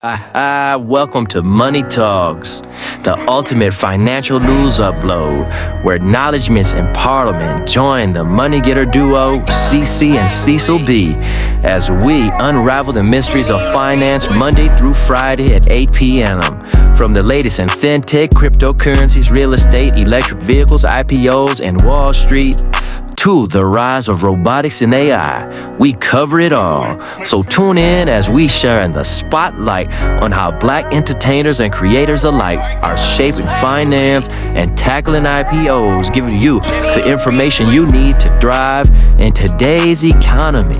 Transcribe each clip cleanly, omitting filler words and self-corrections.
Welcome to Money Talks, the ultimate financial news upload, where knowledge meets in Parliament join the money getter duo, CC and Cecil B, as we unravel the mysteries of finance Monday through Friday at 8 p.m. From the latest in fintech, cryptocurrencies, real estate, electric vehicles, IPOs, and Wall Street, to the rise of robotics and AI, we cover it all. So tune in as we shine the spotlight on how Black entertainers and creators alike are shaping finance and tackling IPOs, giving you the information you need to thrive in today's economy.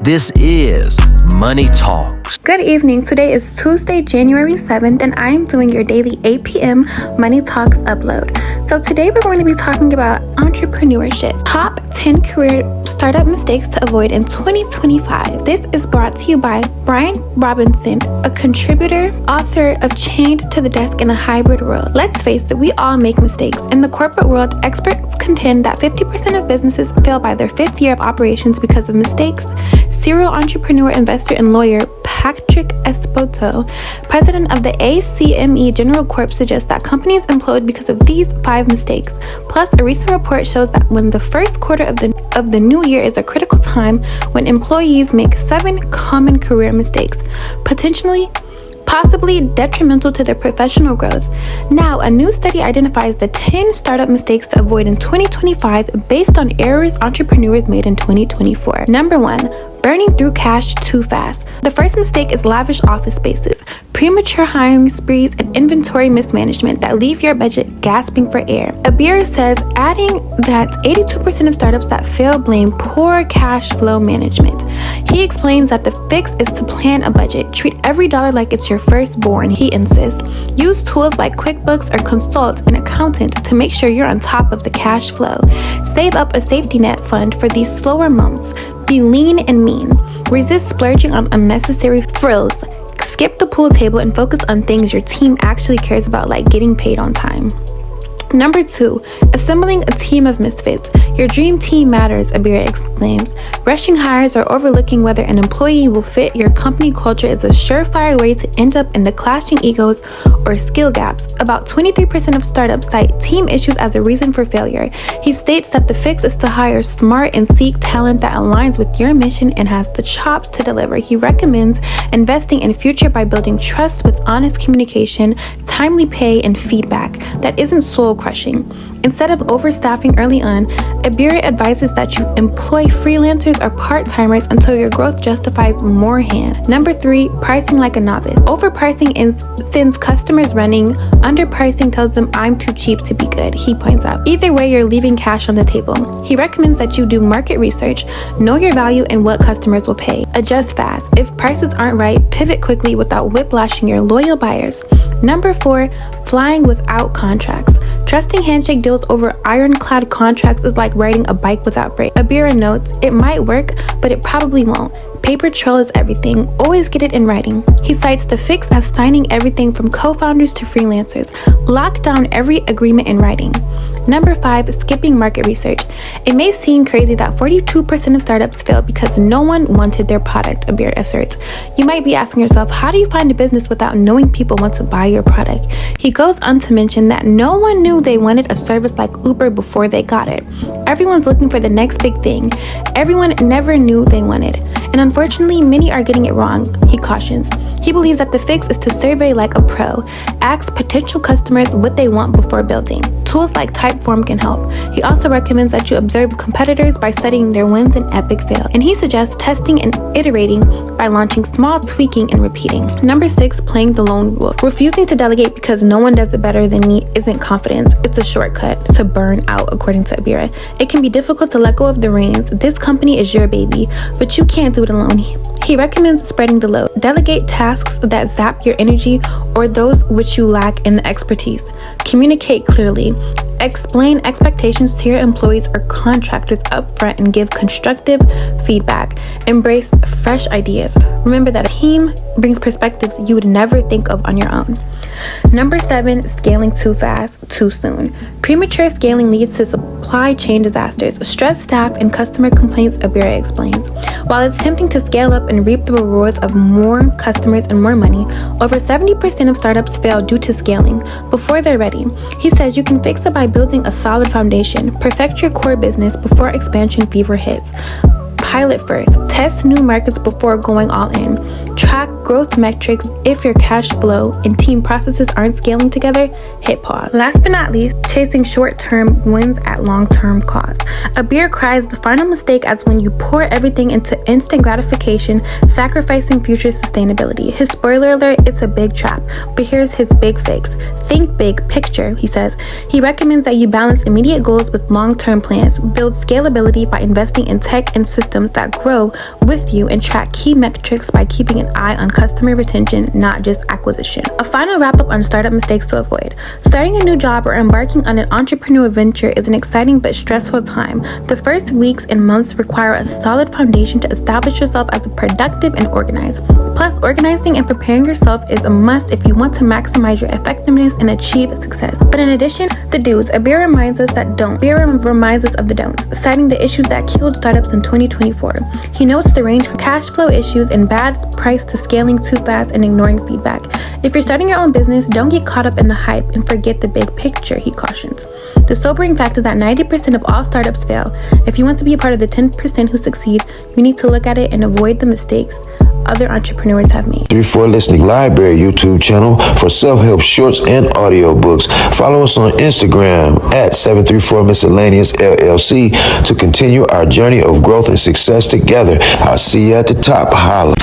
This is Money Talks. Good evening. Today is Tuesday, January 7th, and I am doing your daily 8 p.m. Money Talks upload. So today we're going to be talking about entrepreneurship. Top 10 career startup mistakes to avoid in 2025. This is brought to you by Brian Robinson, a contributor, author of Chained to the Desk in a Hybrid World. Let's face it, we all make mistakes. In the corporate world, experts contend that 50% of businesses fail by their 5th year of operations because of mistakes. Serial entrepreneur, investor, and lawyer Patrick Espoto, president of the ACME General Corp, suggests that companies implode because of these 5 mistakes. Plus, a recent report shows that when the first quarter of the new year is a critical time when employees make 7 common career mistakes, possibly detrimental to their professional growth. Now, a new study identifies the 10 startup mistakes to avoid in 2025 based on errors entrepreneurs made in 2024. Number 1, burning through cash too fast. The first mistake is lavish office spaces, premature hiring sprees, and inventory mismanagement that leave your budget gasping for air. Abir says, adding that 82% of startups that fail blame poor cash flow management. He explains that the fix is to plan a budget. Treat every dollar like it's your firstborn, he insists. Use tools like QuickBooks or consult an accountant to make sure you're on top of the cash flow. Save up a safety net fund for these slower months. Be lean and mean. Resist splurging on unnecessary frills. Skip the pool table and focus on things your team actually cares about, like getting paid on time. Number 2, assembling a team of misfits. Your dream team matters, Abir exclaims. Rushing hires or overlooking whether an employee will fit your company culture is a surefire way to end up in the clashing egos or skill gaps. About 23% of startups cite team issues as a reason for failure. He states that the fix is to hire smart and seek talent that aligns with your mission and has the chops to deliver. He recommends investing in future by building trust with honest communication, timely pay, and feedback that isn't soul crushing. Instead of overstaffing early on, Abir advises that you employ freelancers or part-timers until your growth justifies more hands. Number 3, pricing like a novice. Overpricing sends customers running. Underpricing tells them I'm too cheap to be good, he points out. Either way, you're leaving cash on the table. He recommends that you do market research, know your value and what customers will pay. Adjust fast. If prices aren't right, pivot quickly without whiplashing your loyal buyers. Number 4, flying without contracts. Trusting handshake deals over ironclad contracts is like riding a bike without brakes. Abira notes, it might work, but it probably won't. Paper trail is everything. Always get it in writing. He cites the fix as signing everything from co-founders to freelancers. Lock down every agreement in writing. Number 5, skipping market research. It may seem crazy that 42% of startups fail because no one wanted their product, Abir asserts. You might be asking yourself, how do you find a business without knowing people want to buy your product? He goes on to mention that no one knew they wanted a service like Uber before they got it. Everyone's looking for the next big thing. Everyone never knew they wanted. And unfortunately, many are getting it wrong, he cautions. He believes that the fix is to survey like a pro. Ask potential customers what they want before building. Tools like Typeform can help. He also recommends that you observe competitors by studying their wins and epic fails. And he suggests testing and iterating by launching small tweaking and repeating. Number 6, playing the lone wolf. Refusing to delegate because no one does it better than me isn't confidence. It's a shortcut to burn out, according to Abira. It can be difficult to let go of the reins. This company is your baby, but you can't do it alone. He recommends spreading the load. Delegate tasks that zap your energy or those which you lack in the expertise. Communicate clearly. Explain expectations to your employees or contractors upfront and give constructive feedback. Embrace fresh ideas. Remember that a team brings perspectives you would never think of on your own. Number 7, scaling too fast, too soon. Premature scaling leads to supply chain disasters, stressed staff, and customer complaints, Abira explains. While it's tempting to scale up and reap the rewards of more customers and more money, over 70% of startups fail due to scaling before they're ready. He says you can fix it by building a solid foundation. Perfect your core business before expansion fever hits. Pilot first. Test new markets before going all in. Track growth metrics. If your cash flow and team processes aren't scaling together, hit pause. Last but not least, chasing short-term wins at long-term cost. Abir cries the final mistake as when you pour everything into instant gratification, sacrificing future sustainability. His spoiler alert, it's a big trap. But here's his big fix. Think big picture, he says. He recommends that you balance immediate goals with long-term plans. Build scalability by investing in tech and systems that grow with you, and track key metrics by keeping an eye on customer retention, not just acquisition. A final wrap up on startup mistakes to avoid. Starting a new job or embarking on an entrepreneurial venture is an exciting but stressful time. The first weeks and months require a solid foundation to establish yourself as productive and organized. Plus, organizing and preparing yourself is a must if you want to maximize your effectiveness and achieve success. But in addition, the do's. Abir reminds us that don't. Abir reminds us of the don'ts, citing the issues that killed startups in 2024. He notes the range from cash flow issues and bad price to scaling too fast and ignoring feedback. If you're starting your own business, don't get caught up in the hype and forget the big picture, he cautions. The sobering fact is that 90% of all startups fail. If you want to be a part of the 10% who succeed, you need to look at it and avoid the mistakes other entrepreneurs have made. 3-4 Listening Library YouTube channel for self-help shorts and audiobooks. Follow us on Instagram at 734 Miscellaneous LLC to continue our journey of growth and success together. I'll see you at the top. Holla.